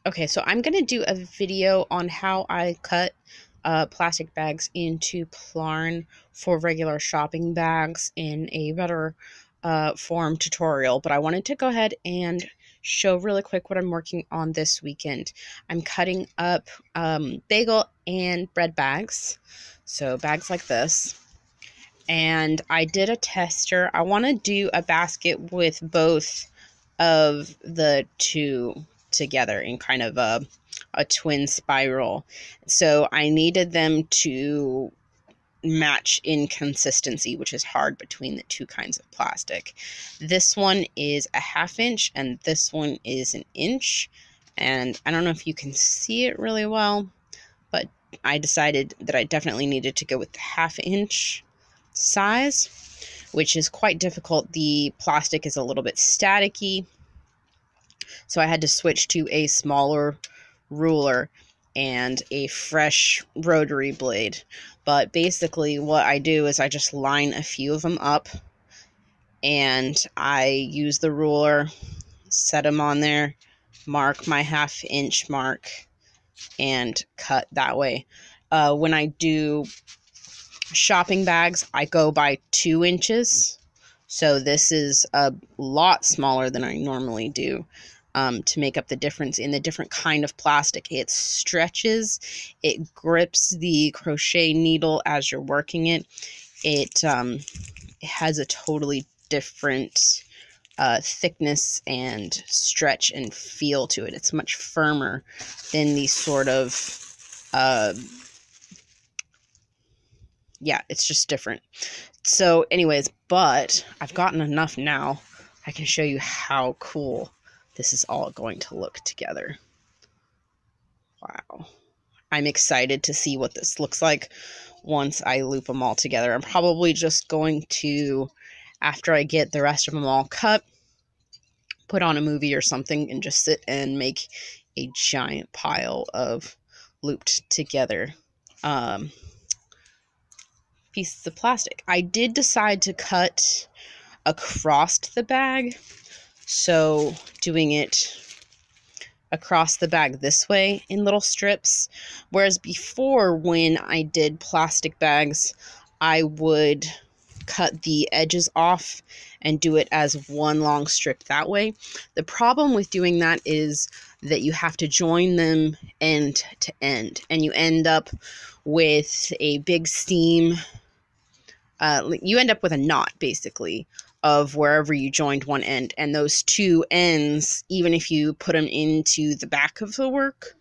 Okay, so I'm going to do a video on how I cut plastic bags into Plarn for regular shopping bags in a better form tutorial, but I wanted to go ahead and show really quick what I'm working on this weekend. I'm cutting up bagel and bread bags, so bags like this. And I did a tester. I want to do a basket with both of the two together in kind of a twin spiral. So I needed them to match in consistency, which is hard between the two kinds of plastic. This one is a 1/2 inch and this one is 1 inch. And I don't know if you can see it really well, but I decided that I definitely needed to go with the 1/2 inch size, which is quite difficult. The plastic is a little bit staticky, so I had to switch to a smaller ruler and a fresh rotary blade. But basically what I do is I just line a few of them up and I use the ruler, set them on there, mark my 1/2 inch mark, and cut that way. When I do shopping bags, I go by 2 inches. So this is a lot smaller than I normally do to make up the difference in the different kind of plastic. It stretches, it grips the crochet needle as you're working it. It has a totally different thickness and stretch and feel to it. It's much firmer than these sort of yeah, it's just different. So anyways, but I've gotten enough now. I can show you how cool this is all going to look together. Wow. I'm excited to see what this looks like once I loop them all together. I'm probably just going to, after I get the rest of them all cut, put on a movie or something and just sit and make a giant pile of looped together pieces of plastic. I did decide to cut across the bag, so doing it across the bag this way in little strips, whereas before when I did plastic bags, I would cut the edges off and do it as one long strip that way. The problem with doing that is that you have to join them end to end, and you end up with a big seam. You end up with a knot, basically, of wherever you joined one end. And those two ends, even if you put them into the back of the work,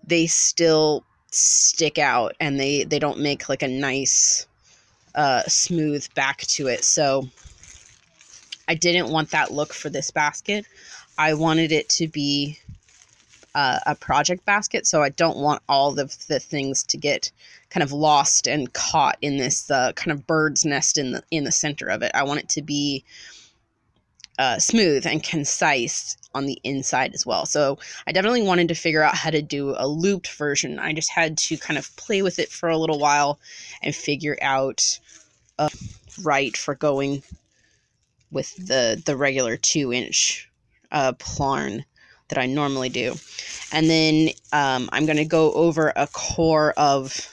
they still stick out, and they don't make like a nice, smooth back to it. So I didn't want that look for this basket. I wanted it to be a project basket, so I don't want all of the things to get kind of lost and caught in this kind of bird's nest in the center of it. I want it to be smooth and concise on the inside as well. So I definitely wanted to figure out how to do a looped version. I just had to kind of play with it for a little while and figure out right for going with the regular 2 inch Plarn that I normally do. And then I'm going to go over a core of,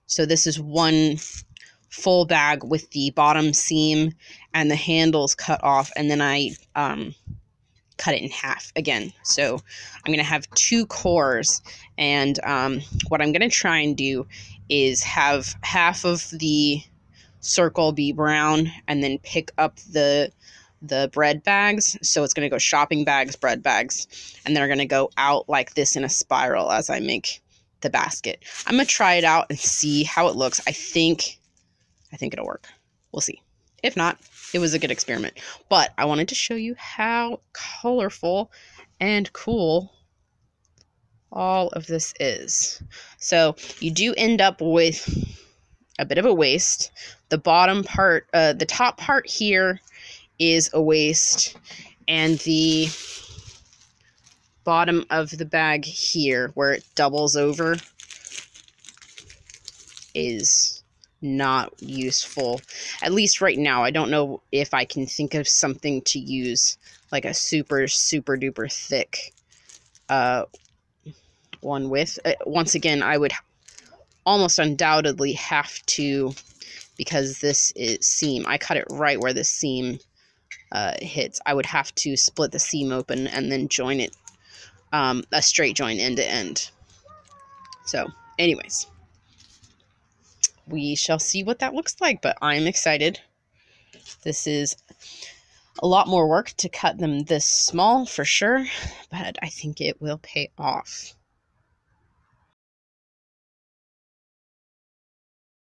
so this is one full bag with the bottom seam and the handles cut off, and then I cut it in half again. So I'm going to have 2 cores, and what I'm going to try and do is have half of the circle be brown and then pick up the bread bags. So it's going to go shopping bags, bread bags, and they're going to go out like this in a spiral as I make the basket. I'm going to try it out and see how it looks. I think it'll work. We'll see. If not, it was a good experiment. But I wanted to show you how colorful and cool all of this is. So you do end up with a bit of a waist. The bottom part, the top part here is a waist, and the bottom of the bag here, where it doubles over, is not useful. At least right now. I don't know if I can think of something to use, like a super, super duper thick one with. Once again, I would almost undoubtedly have to, because this is seam, I cut it right where the seam hits. I would have to split the seam open and then join it a straight join end to end. So anyways, we shall see what that looks like, but I'm excited. This is a lot more work to cut them this small for sure, but I think it will pay off.